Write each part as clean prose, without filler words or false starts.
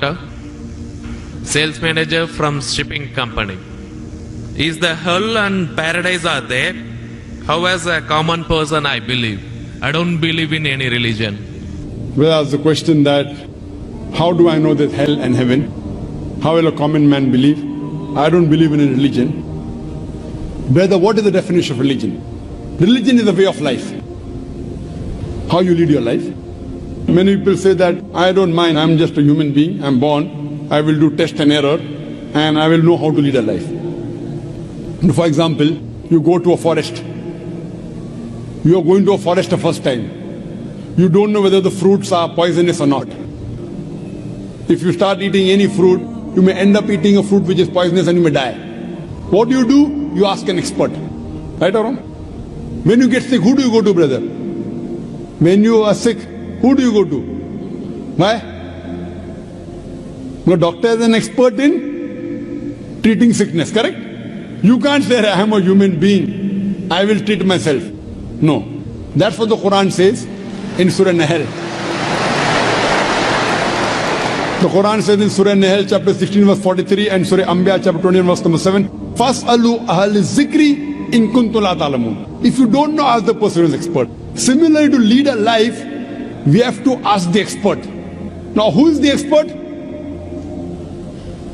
doctor, sales manager from shipping company. Is the hell and paradise are there? How as a common person I believe. I don't believe in any religion. Well, ask the question that, how do I know there's hell and heaven? How will a common man believe? I don't believe in a religion. Brother, what is the definition of religion? Religion is a way of life. How you lead your life. Many people say that, I don't mind, I'm just a human being, I'm born, I will do test and error, and I will know how to lead a life. For example, you go to a forest. You are going to a forest the first time. You don't know whether the fruits are poisonous or not. If you start eating any fruit, you may end up eating a fruit which is poisonous and you may die. What do? You ask an expert. Right or wrong? When you get sick, who do you go to, brother? When you are sick, who do you go to? Why? The doctor is an expert in treating sickness, correct? You can't say, I am a human being, I will treat myself. No. That's what the Quran says in Surah Nahl. The Quran says in Surah Nahl chapter 16 verse 43 and Surah Anbiya chapter 20 verse number 7, Fas'alu ahal zikri in kuntum la ta'lamun. If you don't know, ask the person who is expert. Similarly, to lead a life, we have to ask the expert. Now, who is the expert?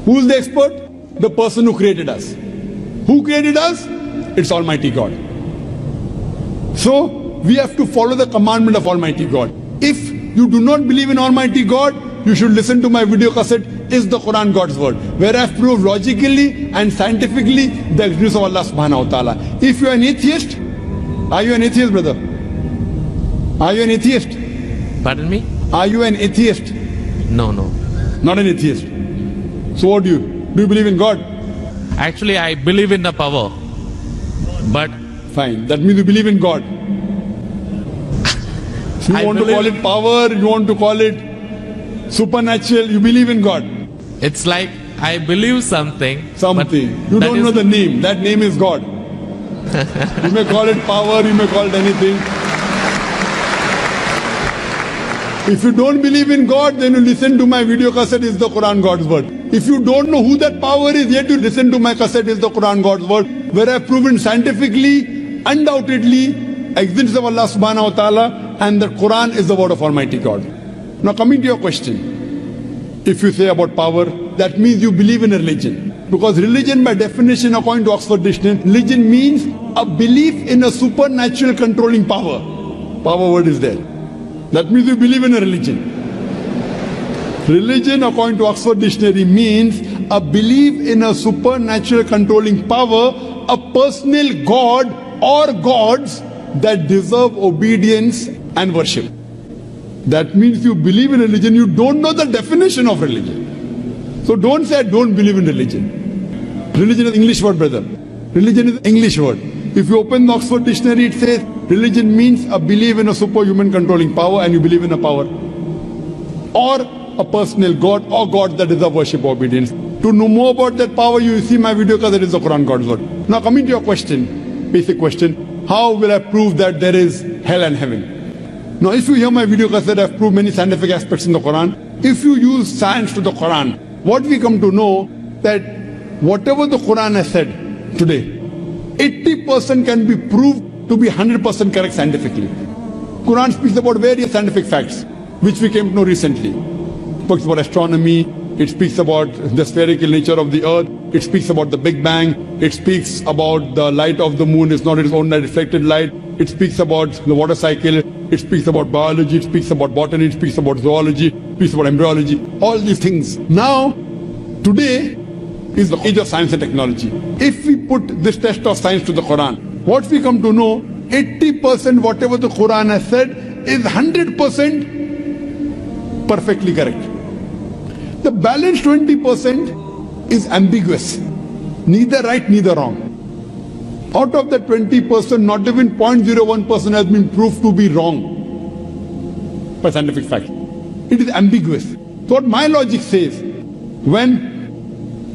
Who is the expert? The person who created us. Who created us? It's Almighty God. So, we have to follow the commandment of Almighty God. If you do not believe in Almighty God, you should listen to my video cassette, Is the Quran God's Word? Where I have proved logically and scientifically the existence of Allah subhanahu wa ta'ala. If you are an atheist, are you an atheist, brother? Are you an atheist? Pardon me? Are you an atheist? No. Not an atheist. So what do you? Do you believe in God? Actually, I believe in the power. But fine. That means you believe in God. You want to call it power, you want to call it supernatural, you believe in God. It's like I believe something. You don't know the name. That name is God. You may call it power, you may call it anything. If you don't believe in God, then you listen to my video cassette, Is the Quran God's Word? If you don't know who that power is, yet you listen to my cassette, Is the Quran God's Word? Where I have proven scientifically, undoubtedly, existence of Allah subhanahu wa ta'ala, and the Quran is the word of Almighty God. Now coming to your question, if you say about power, that means you believe in a religion. Because religion by definition, according to Oxford Dictionary, religion means a belief in a supernatural controlling power. Power word is there. That means you believe in a religion. Religion, according to Oxford Dictionary, means a belief in a supernatural controlling power, a personal God or gods that deserve obedience and worship. That means you believe in religion, you don't know the definition of religion. So don't say I don't believe in religion. Religion is English word, brother. Religion is English word. If you open the Oxford Dictionary, it says religion means a belief in a superhuman controlling power, and you believe in a power. Or a personal God or God that deserve worship or obedience. To know more about that power, you see my video because it is the Quran God's Word. Now coming to your question, basic question, how will I prove that there is hell and heaven? Now if you hear my video cassette, I have proved many scientific aspects in the Quran. If you use science to the Quran, what we come to know that whatever the Quran has said today, 80% can be proved to be 100% correct scientifically. Quran speaks about various scientific facts, which we came to know recently. It speaks about astronomy, it speaks about the spherical nature of the earth, it speaks about the Big Bang, it speaks about the light of the moon is not its own reflected light, it speaks about the water cycle, it speaks about biology, it speaks about botany, it speaks about zoology, it speaks about embryology, all these things. Now, today is the age of science and technology. If we put this test of science to the Quran, what we come to know, 80% whatever the Quran has said is 100% perfectly correct. The balance 20% is ambiguous, neither right, neither wrong. Out of the 20%, not even 0.01% has been proved to be wrong by scientific fact. It is ambiguous. So what my logic says, when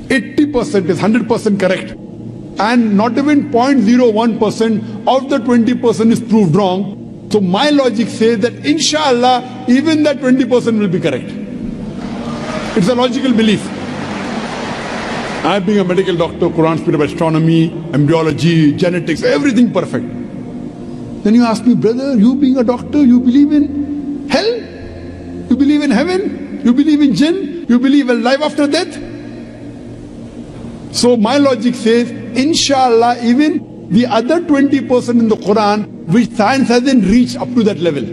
80% is 100% correct, and not even 0.01% of the 20% is proved wrong, so my logic says that inshallah, even that 20% will be correct. It's a logical belief. I, being a medical doctor, Quran, spirit of astronomy, embryology, genetics, everything perfect. Then you ask me, brother, you being a doctor, you believe in hell? You believe in heaven? You believe in jinn? You believe in life after death? So my logic says, inshallah, even the other 20% in the Quran, which science hasn't reached up to that level.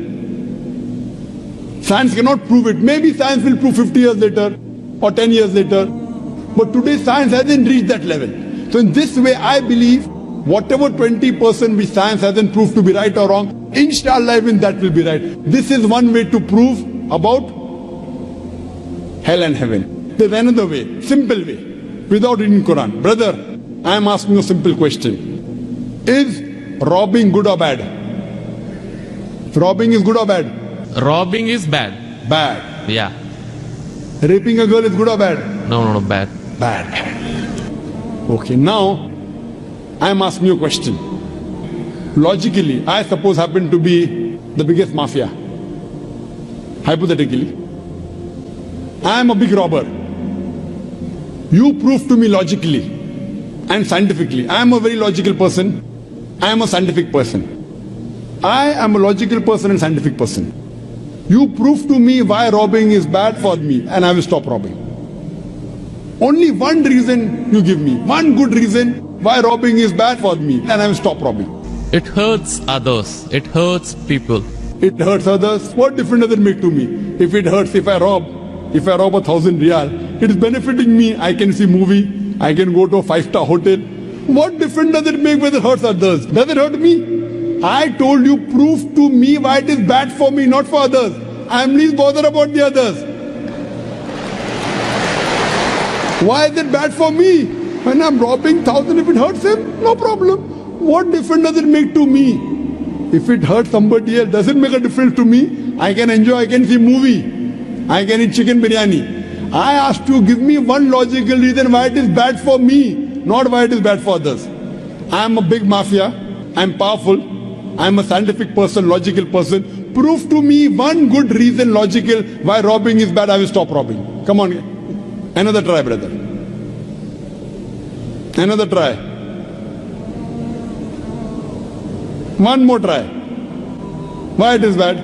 Science cannot prove it. Maybe science will prove 50 years later or 10 years later. But today science hasn't reached that level. So in this way, I believe whatever 20% which science hasn't proved to be right or wrong, inshallah even that will be right. This is one way to prove about hell and heaven. There's another way, simple way, without reading Quran. Brother, I am asking a simple question. Is robbing good or bad? Robbing is good or bad? Robbing is bad. Bad. Yeah. Raping a girl is good or bad? No, bad. Bad. Okay, now I am asking you a question. Logically, I suppose happen to be the biggest mafia. Hypothetically, I am a big robber. You prove to me logically and scientifically. I am a very logical person. I am a scientific person. I am a logical person and scientific person. You prove to me why robbing is bad for me and I will stop robbing. Only one reason you give me, one good reason why robbing is bad for me and I will stop robbing. It hurts others. It hurts people. It hurts others. What difference does it make to me? If it hurts, if I rob 1,000 riyal, it is benefiting me. I can see movie. I can go to a 5-star hotel. What difference does it make whether it hurts others? Does it hurt me? I told you, prove to me why it is bad for me, not for others. I am least bothered about the others. Why is it bad for me? When I am robbing 1,000, if it hurts him, no problem. What difference does it make to me? If it hurts somebody else, does it make a difference to me? I can enjoy, I can see movie. I can eat chicken biryani. I asked you, give me one logical reason why it is bad for me, not why it is bad for others. I am a big mafia. I am powerful. I am a scientific person, logical person. Prove to me one good reason, logical, why robbing is bad. I will stop robbing. Come on. Another try, brother. Another try. One more try. Why it is bad?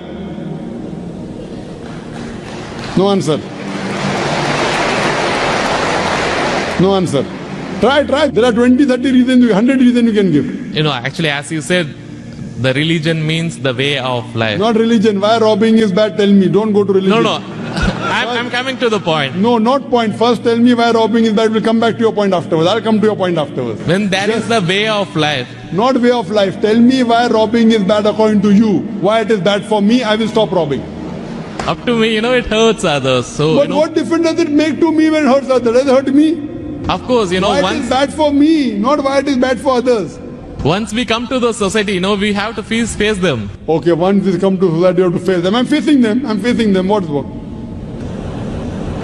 No answer. No answer. Try. There are 20, 30 reasons, 100 reasons you can give. Actually, as you said, the religion means the way of life. Not religion. Why robbing is bad? Tell me. Don't go to religion. No. I'm coming to the point. No, not point. First tell me why robbing is bad. We'll come back to your point afterwards. I'll come to your point afterwards. When that is the way of life. Not way of life. Tell me why robbing is bad according to you. Why it is bad for me, I will stop robbing. Up to me, it hurts others. So, But what difference does it make to me when it hurts others? Does it hurt me? Of course, Why it is bad for me, not why it is bad for others. Once we come to the society, we have to face them. Okay, once we come to society, you have to face them. I'm facing them. What is what?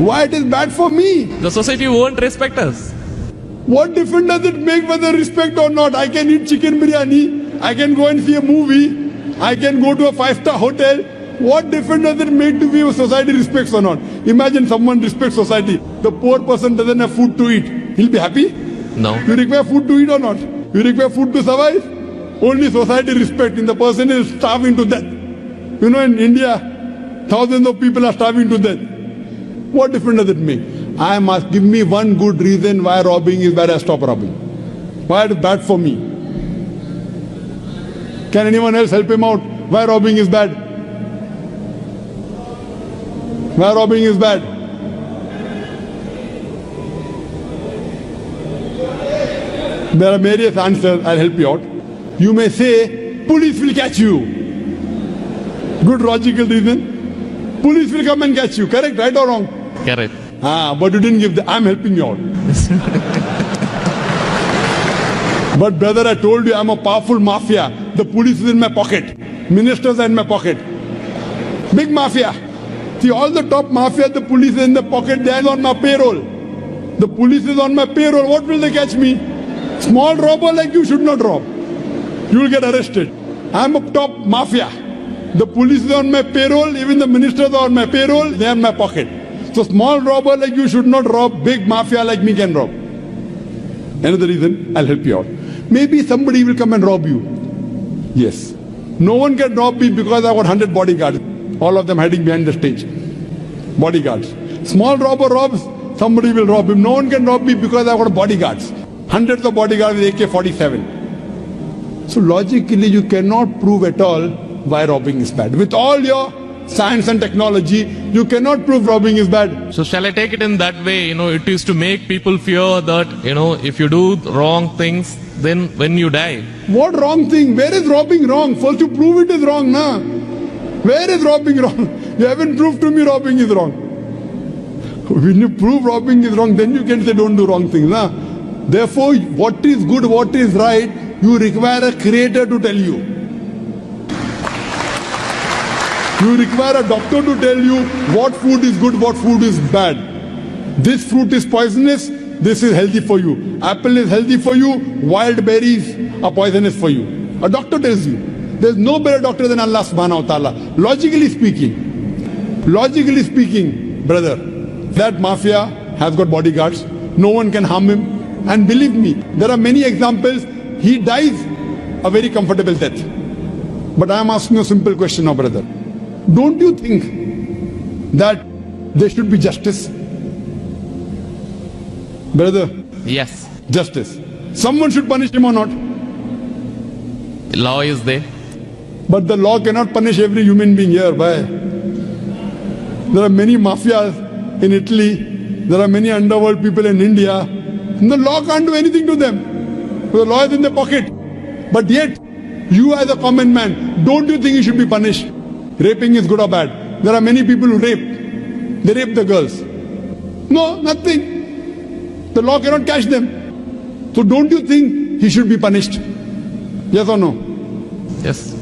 Why it is bad for me? The society won't respect us. What difference does it make whether respect or not? I can eat chicken biryani. I can go and see a movie. I can go to a 5-star hotel. What difference does it make to me if society respects or not? Imagine someone respects society. The poor person doesn't have food to eat. He'll be happy? No. You require food to eat or not? You require food to survive? Only society respecting. The person is starving to death. In India, thousands of people are starving to death. What difference does it make? I must give me one good reason why robbing is bad. I stop robbing. Why it is bad for me? Can anyone else help him out? Why robbing is bad? Why robbing is bad? There are various answers. I'll help you out. You may say, police will catch you. Good logical reason. Police will come and catch you. Correct, right or wrong? Correct. But you didn't give I'm helping you out. But brother, I told you I'm a powerful mafia. The police is in my pocket. Ministers are in my pocket. Big mafia. See, all the top mafia, the police is in the pocket. They are on my payroll. The police is on my payroll. What will they catch me? Small robber like you should not rob. You will get arrested. I'm a top mafia. The police is on my payroll. Even the ministers are on my payroll. They are in my pocket. So small robber like you should not rob, big mafia like me can rob. Another reason, I'll help you out. Maybe somebody will come and rob you. Yes. No one can rob me because I got 100 bodyguards. All of them hiding behind the stage. Bodyguards. Small robber robs, somebody will rob him. No one can rob me because I got bodyguards. Hundreds of bodyguards with AK-47. So logically you cannot prove at all why robbing is bad. With all your science and technology, you cannot prove robbing is bad. So shall I take it in that way? It is to make people fear that, if you do wrong things, then when you die. What wrong thing? Where is robbing wrong? First you prove it is wrong, na? Where is robbing wrong? You haven't proved to me robbing is wrong. When you prove robbing is wrong, then you can say don't do wrong things, na? Therefore, what is good, what is right, you require a creator to tell you. You require a doctor to tell you what food is good, what food is bad. This fruit is poisonous, this is healthy for you. Apple is healthy for you, wild berries are poisonous for you. A doctor tells you. There's no better doctor than Allah subhanahu wa ta'ala. Logically speaking, brother, that mafia has got bodyguards. No one can harm him. And believe me, there are many examples. He dies a very comfortable death. But I am asking you a simple question now, brother. Don't you think that there should be justice? Brother, Yes. justice. Someone should punish him or not? Law is there. But the law cannot punish every human being here. Why? There are many mafias in Italy. There are many underworld people in India. And the law can't do anything to them. The law is in their pocket. But yet, you as a common man, don't you think you should be punished? Raping is good or bad? There are many people who rape. They rape the girls. No, nothing. The law cannot catch them. So don't you think he should be punished? Yes or no? Yes.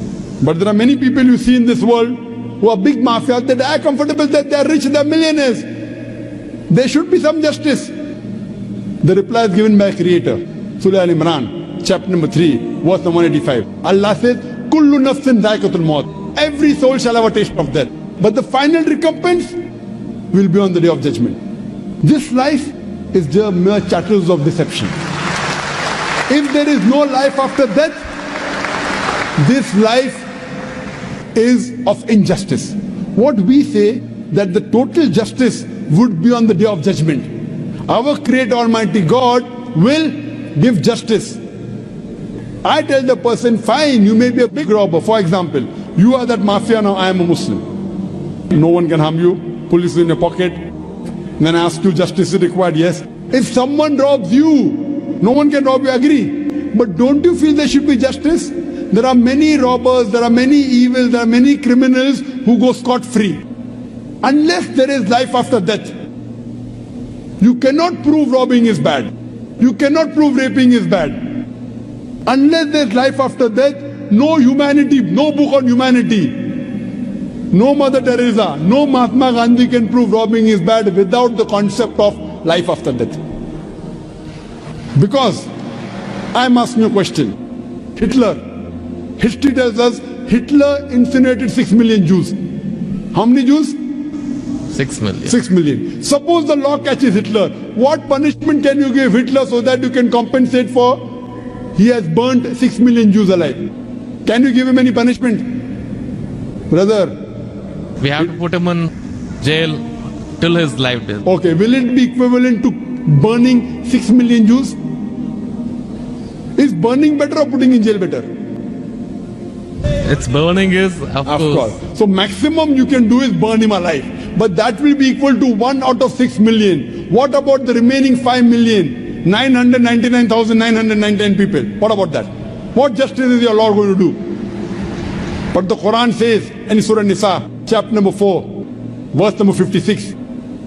But there are many people you see in this world who are big mafias, they die comfortable, that they are rich, they are millionaires. There should be some justice. The reply is given by Creator. Surah Al-Imran, chapter number 3, verse number 185. Allah says, Kullu nafsin dhaikatul maut. Every soul shall have a taste of death. But the final recompense will be on the day of judgment. This life is the mere chattels of deception. If there is no life after death, this life is of injustice. What we say that the total justice would be on the day of judgment. Our Creator Almighty God will give justice. I tell the person, fine, you may be a big robber. For example, you are that mafia, now I am a Muslim. No one can harm you. Police is in your pocket. Then I ask you, justice is required, yes. If someone robs you, no one can rob you, agree. But don't you feel there should be justice? There are many robbers, there are many evils, there are many criminals who go scot-free. Unless there is life after death, you cannot prove robbing is bad. You cannot prove raping is bad. Unless there is life after death, no humanity, no book on humanity, no Mother Teresa, no Mahatma Gandhi can prove robbing is bad without the concept of life after death. Because I am asking you a question. History tells us Hitler incinerated 6 million Jews. How many Jews? 6 million. 6 million. Suppose the law catches Hitler. What punishment can you give Hitler so that you can compensate for he has burnt 6 million Jews alive? Can you give him any punishment? Brother. We have to put him in jail till his life death. Okay, will it be equivalent to burning 6 million Jews? Is burning better or putting in jail better? It's burning is, of course. So maximum you can do is burn him alive. But that will be equal to 1 out of 6 million. What about the remaining 5 million? 999,999 people. What about that? What justice is your Lord going to do? But the Quran says in Surah Nisa, chapter number 4, verse number 56,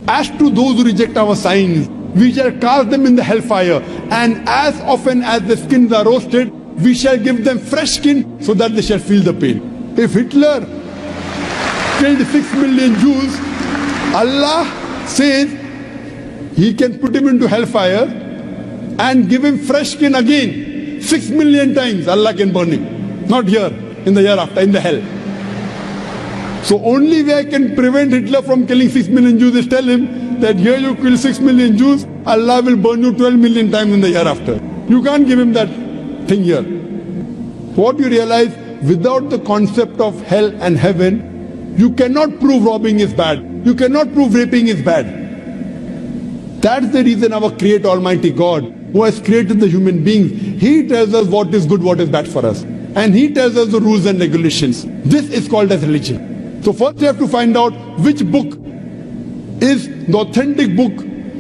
as to those who reject our signs, we shall cast them in the hellfire, and as often as the skins are roasted, we shall give them fresh skin so that they shall feel the pain. If Hitler killed 6 million Jews, Allah says He can put him into hellfire and give him fresh skin again. 6 million times Allah can burn him. Not here, in the hereafter, in the hell. So only way I can prevent Hitler from killing 6 million Jews is tell him that here you kill 6 million Jews, Allah will burn you 12 million times in the year after. You can't give him that thing here. What you realize, without the concept of hell and heaven, you cannot prove robbing is bad. You cannot prove raping is bad. That's the reason our Creator Almighty God, who has created the human beings, He tells us what is good, what is bad for us. And He tells us the rules and regulations. This is called as religion. So first you have to find out which book is the authentic book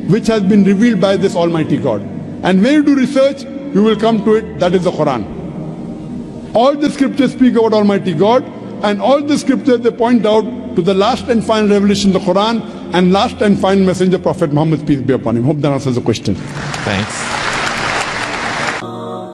which has been revealed by this Almighty God. And when you do research, you will come to it, that is the Quran. All the scriptures speak about Almighty God, and all the scriptures they point out to the last and final revelation, the Quran, and last and final messenger, Prophet Muhammad, peace be upon him. Hope that answers the question. Thanks.